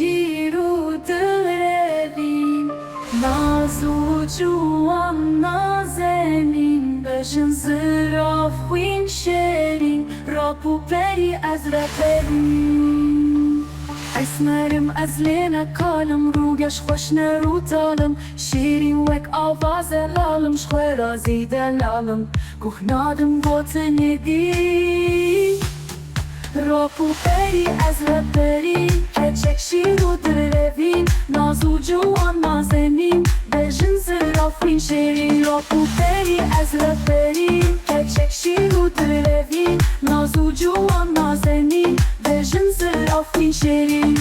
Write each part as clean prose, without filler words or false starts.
جیر و دروین، ناز و جوان نازنین، بجن زراف خوین شیرین، راب و پری از رپرین. اسمرم از لینا کالم، روگش خوش نرو تالم، شیرین وک آواز لالم، شخوی رازی دلالم، گوه نادم بوتن دی. راب و پری از رپرین، کچک شیر و دروین، ناز و جوان نازنین، بجن زرافین شیرین. راب و پری از رپرین، کچک شیر و دروین، ناز و جوان نازنین، بجن زرافین شیرین.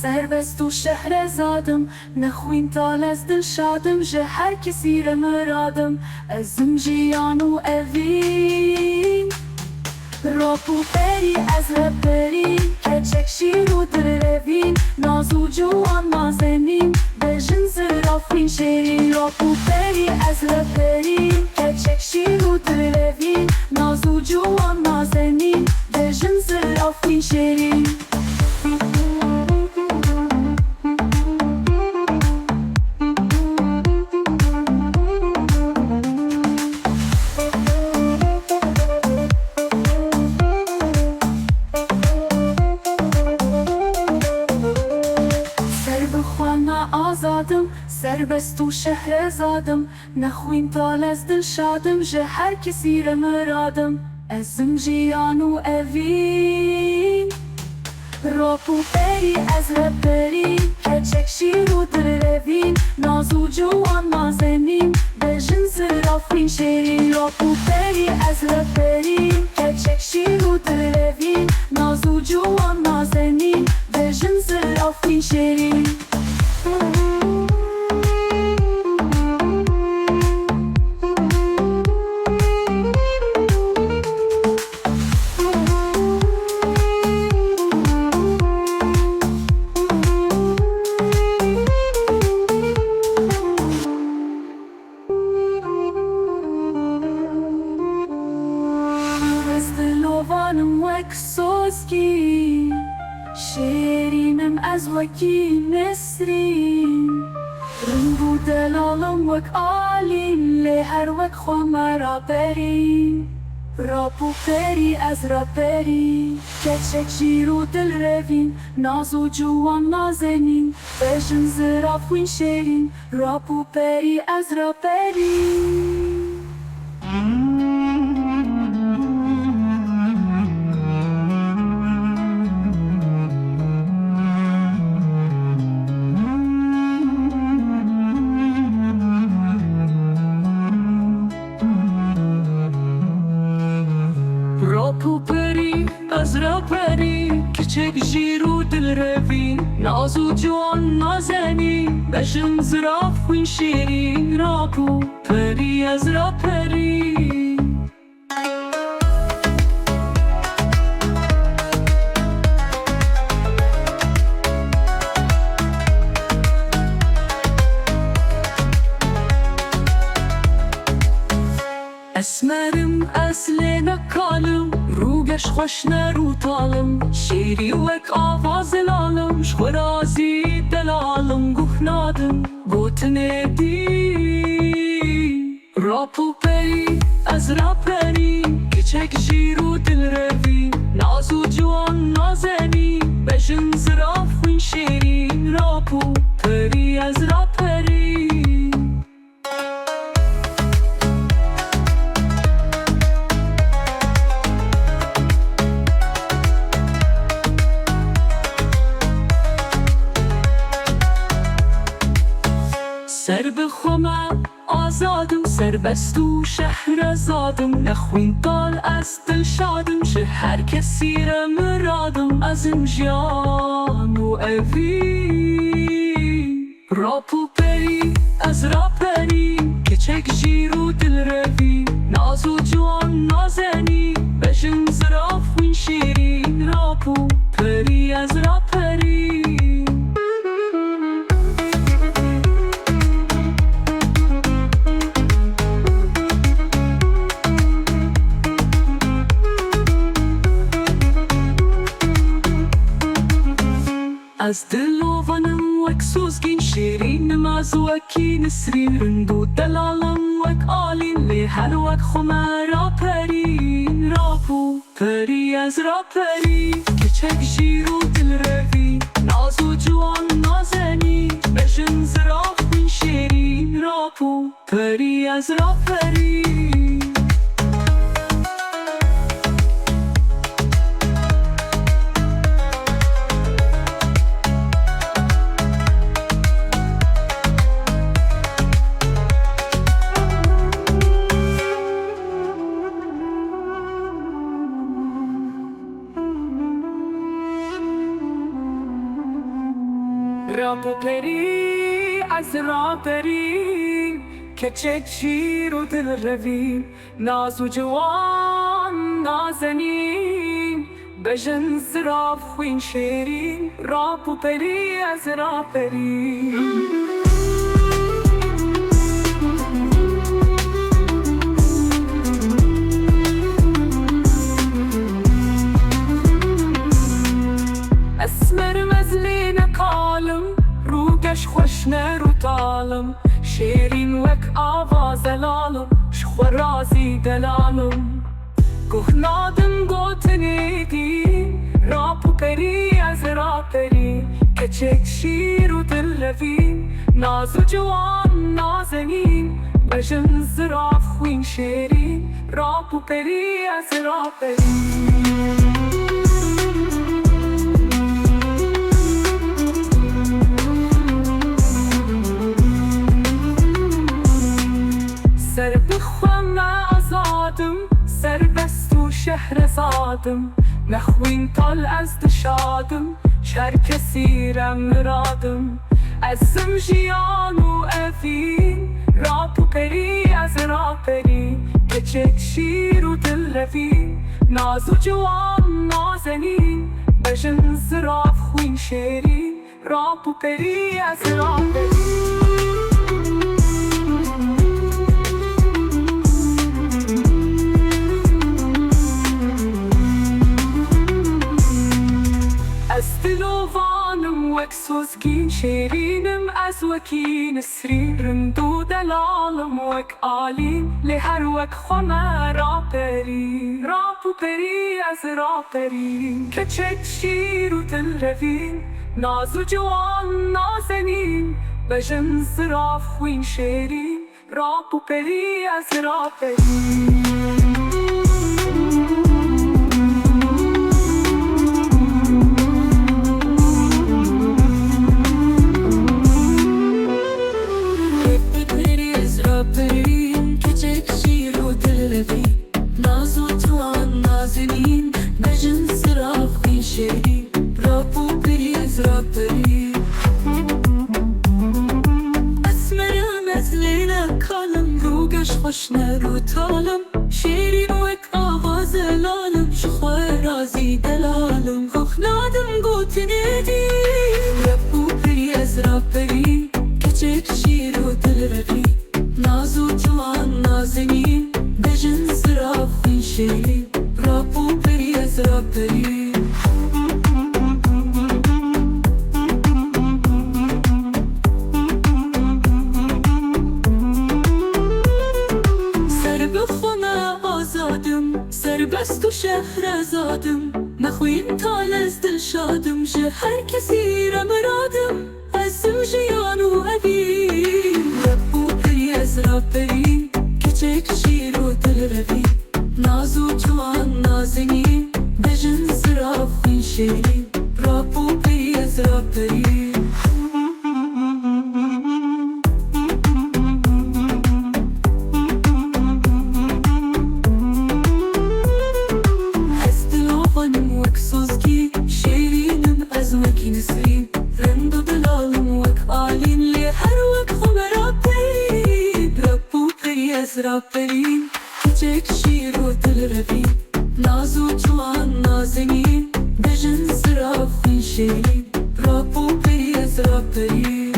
سربست و شهر زادم، نخوین تال از دل شادم، جه هر کسی را مرادم، ازم جیان و اوین. راب و پری از رپرین، کچک شیر و دروین، ناز و جوان نازنین، بجن زرافین شیرین. راب و پری از رپرین، کچک شیر و دروین، ناز و جوان نازنین، بجن زرافین شیرین. آزادم، سربست و شهر زادم، نخوین تال از دل شادم، جه هر کسی را مرادم، ازم جیان و اوین. راب و پری از رپرین، کچک شیر و دروین، ناز و جوان نازنین، بجن زرافین شیرین. راب و پری از رپرین، کچک شیر و دروین، ناز و جوان نازنین، بجن زرافین شیرین. دلوانم وک سوزگی، شیرینم از وکی نسرین، رنگ و دلالم وک آلین، لهر وک خو مرا برین. راب و پری از رپرین، کچک شیر و دل روین، ناز و جوان نازنین، بجن زرافین شیرین. راب و پری از رپرین. راب و پری از رپری، کچک شیر و دل روین، ناز و جوان نازنین، بجن زرافین شیرین. راب و پری از رپری. اسمرم از لینا کالم، روگش خوش نرو تالم، شیری وک آواز لالم، شخوی رازی دلالم، گوه نادم بوتن دی. راب و پری از رپری، کچک شیر و دل روین، ناز و جوان نازنین، بجن زرافین شیرین. راب و پری از رپری. سر بخوام آزادم، سربست و شهر زادم، نخوین تال از دل شادم، شه هر کسی را مرادم، ازم جیان و اوین. راب و پری از رپری، کچک شیر و دل روین، ناز و جوان نازنین، بجن زرافین راپو پری از را پری. از دلوانم وک سوزگین شیرینم از وکی نسرین رندو دلالم وک آلین لی هر وک خمرا پرین. راپو پری از را پری کچک شیر و دل روی ناز و جوان نازنی بجن زرافین شیرین. راپو پری از را پری. راپو پری از را پری کچک شیر و دل روی ناز و جوان نازنین بجن زراف خوین شیرین. راپو پری از را پری. اسمر مزلین کالم روگش خوش نرو تالم شیرین وک آواز لالم شخو رازی دلالم گهنادم گوتنیدی. راپو پری از را پری کچک شیر و دل روی ناز و جوان نازنین بجن زراف خوین شیرین. راپو پری از را پری. سر بخوام آزادم سر بست و شهر زادم نخوین تال از دشادم شهر کسیرم مرادم ازم جیان و افین. راپو پری از را پری کچک شیر و دل روی ناز و جوان نازنین بجن زراف خوین شیرین. راپو پری از را پری. از دلوانم وک سوزگین شیرینم از وکی نسرین رندو دلالم وک آلین لی هر وک خمرا پری. راپو پری از را پری کچک شیر و دل روی ناز و جوان نازنین بجن زراف خوین شیرین. راپو پری از را پری. راپو پری از را پری. اسمرم از لیلا کالم روگش خوش نرو تالم شیرین وک آواز لالم شخو رازی دلالم گهنادم گوتنیدی. راپو پری از را پری کچک شیر و دل روی ناز و جوان نازنین بجن زراف خوین شیرین. راپو پری از را پری. سر بست و شهر زادم نخوین تال از دل شادم شه هر کسی را مرادم ازم جیان و ابیم. راپو پری از را پری کچک شیر و دل روی ناز و جوان نازنین بجن زراف خوین شیرین. راپو پری از را پری. از را پری کچک شیر و دل روی ناز و جوان نازنین Dejin sıra fin şeyi Rapu peri ezra peri